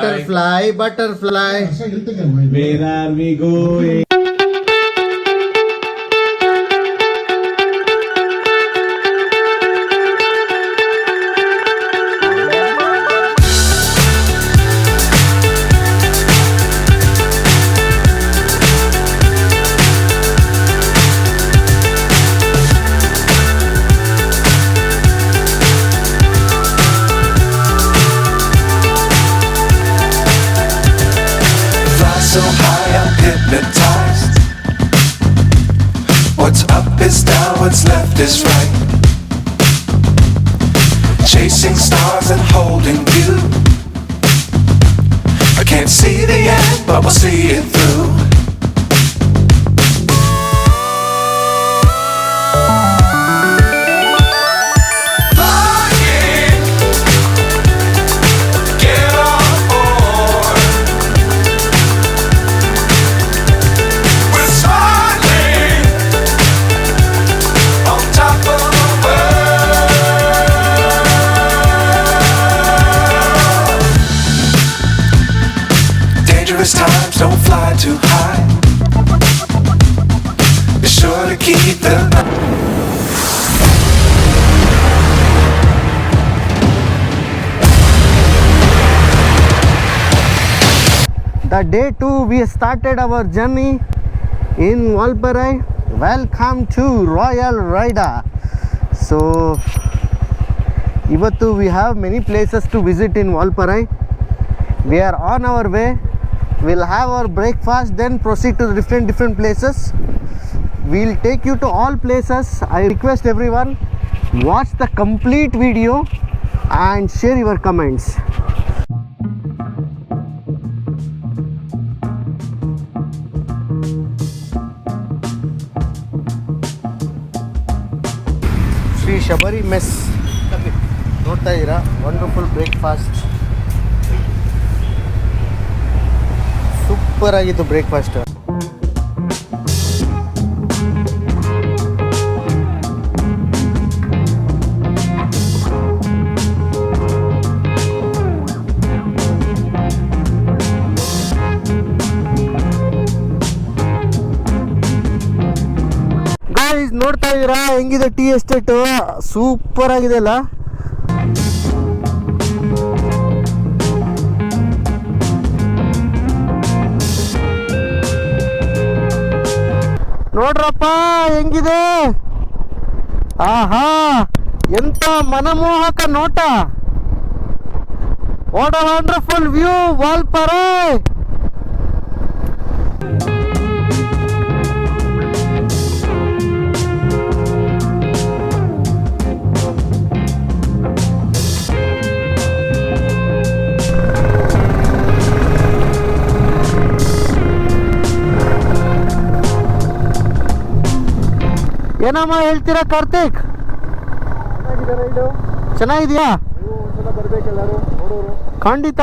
butterfly, butterfly. Where are we going? So high I'm hypnotized. What's up is down, what's left is right. Chasing stars and holding you. I can't see the end, but we'll see it through. Times don't fly too high. Be sure to keep the day 2 we started our journey in Valparai. Welcome to Royal Rida. So ivattu we have many places to visit in Valparai. We are on our way. We'll have our breakfast, then proceed to different places. We'll take you to all places. I request everyone, watch the complete video and share your comments. Sri Shabari Mess. ನೋಡ್ತಾ ಇದ್ದೀರಾ, wonderful breakfast. Super ಆಗಿತ್ತು breakfast. Guys ನೋಡ್ತಾ ಇದ್ದೀರಾ ಹೆಂಗಿದೆ tea estate, super ಆಗಿದೆ ಅಲ್ಲ. ನೋಡ್ರಪ್ಪ ಹೆಂಗಿದೆ, ಆಹಾ ಎಂತ ಮನಮೋಹಕ ನೋಟ. What a wonderful view Valparai. ಏನಮ್ಮ ಹೇಳ್ತೀರಾ ಕಾರ್ತಿಕ್? ಚೆನ್ನಾಗಿದೆಯಾ? ಖಂಡಿತ.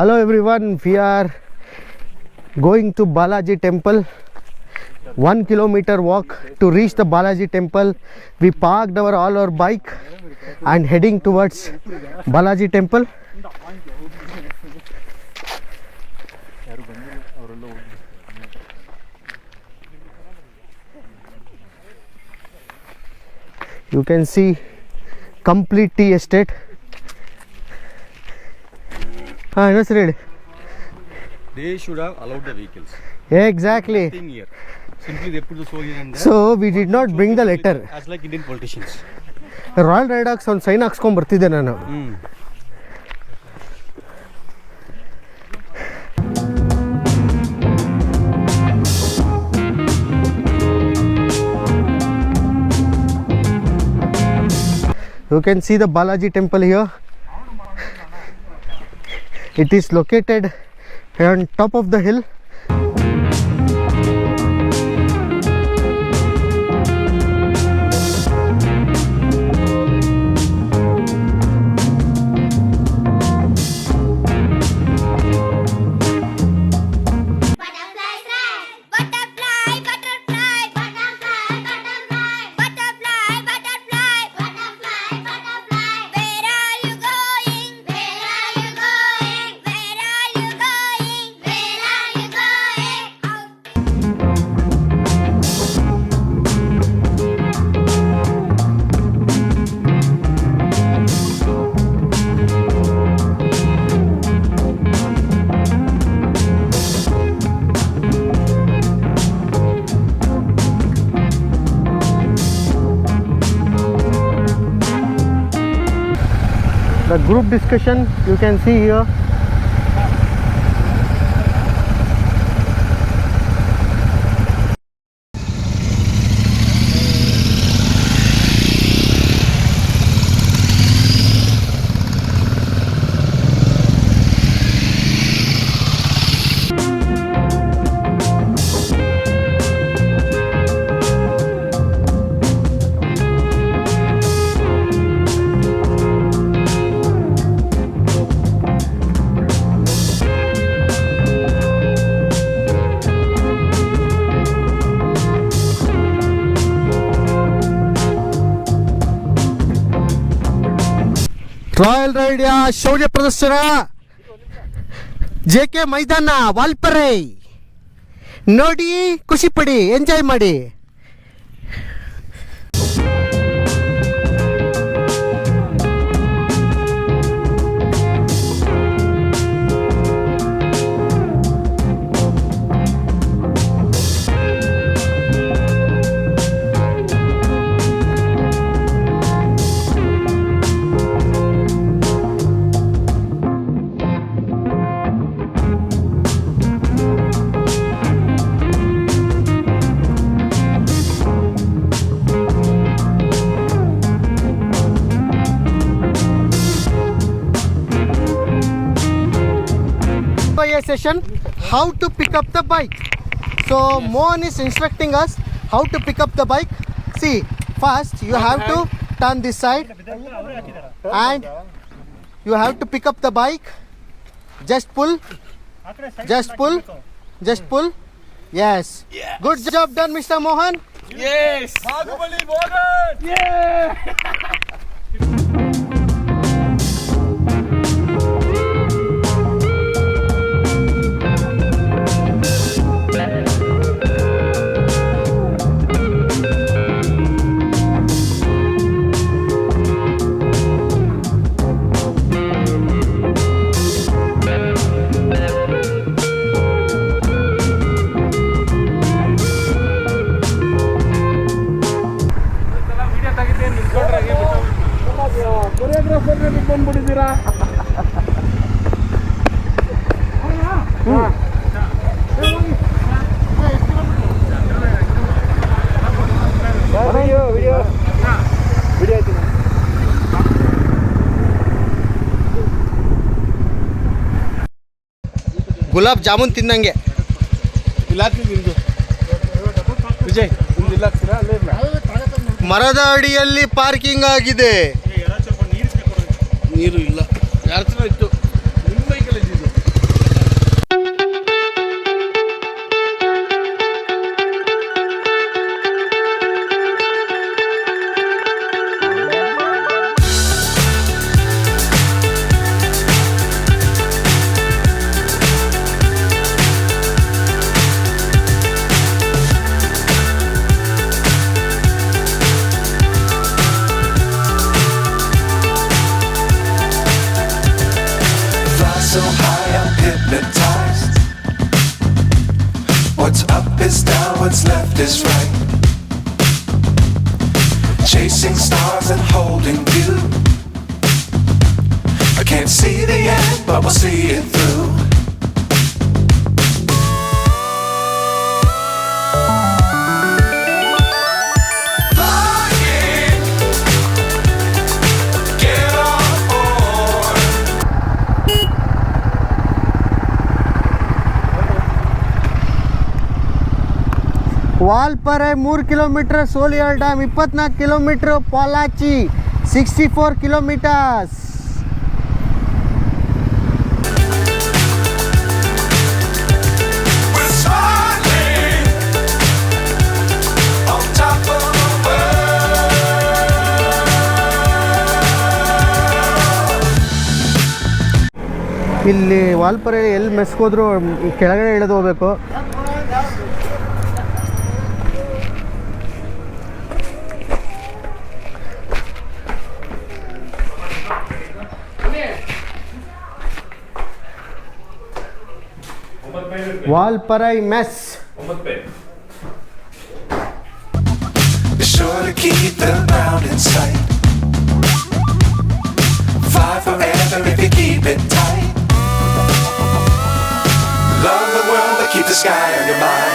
Hello everyone, we are going to Balaji temple. 1 kilometer walk to reach the Balaji temple. We parked all our bike and heading towards Balaji temple. You can see complete tea estate. They should have allowed the vehicles. Exactly. Nothing here. Simply they put the slogan in there. So we did not bring the letter. As like Indian politicians. Royal ರೈಡಾಕ್ಸ್ ಒಂದು sign ಹಾಕ್ಸ್ಕೊಂಡ್ ಬರ್ತಿದ್ದೆ ನಾನು. You can see the Balaji temple here. It is located on top of the hill. The group discussion you can see here. Royal ride ಶೌರ್ಯ ಪ್ರದರ್ಶನ JK ಮೈದಾನ ವಾಲ್ಪರೈ ನೋಡಿ, ಖುಷಿ ಪಡಿ, ಎಂಜಾಯ್ ಮಾಡಿ. Session how to pick up the bike. So Mohan is instructing us how to pick up the bike. See, first you have to turn this side and you have to pick up the bike. Just pull, just pull, just pull. Yes, good job done, Mr. Mohan. Yes. Bahubali Mohan. Yeah. ಬಂದ್ಬಿಟ್ಟಿದ್ದೀರಾ? Gulab jamun ತಿಂದಂಗೆ. Vijay ಮರದ ಅಡಿಯಲ್ಲಿ parking ಆಗಿದೆ. ನೀರು ಇಲ್ಲ, ಯಾರ ಹತ್ರ ಇತ್ತು? ನಿಮ್ಮ ಬೈಕಲ್ಲಿ ಇದ್ದಿದ್ದು. So high I'm hypnotized. What's up is down, what's left is right. Chasing stars and holding you. I can't see the end, but we'll see it through. Flying Valparai 3 kilometre, Sholayar dam 24 kilometre, Pollachi 64 kilometres. We're smiling on top of the world. ಇಲ್ಲಿ ವಾಲ್ಪರೈ ಎಲ್ಲಿ ಮೆಸ್ಕೋದ್ರು ಕೆಳಗಡೆ ಇಳಿದು ಹೋಗ್ಬೇಕು. Valparai mess. Be sure to keep the ground in sight. Fly forever if you keep it tight. Love the world, but keep the sky on your mind.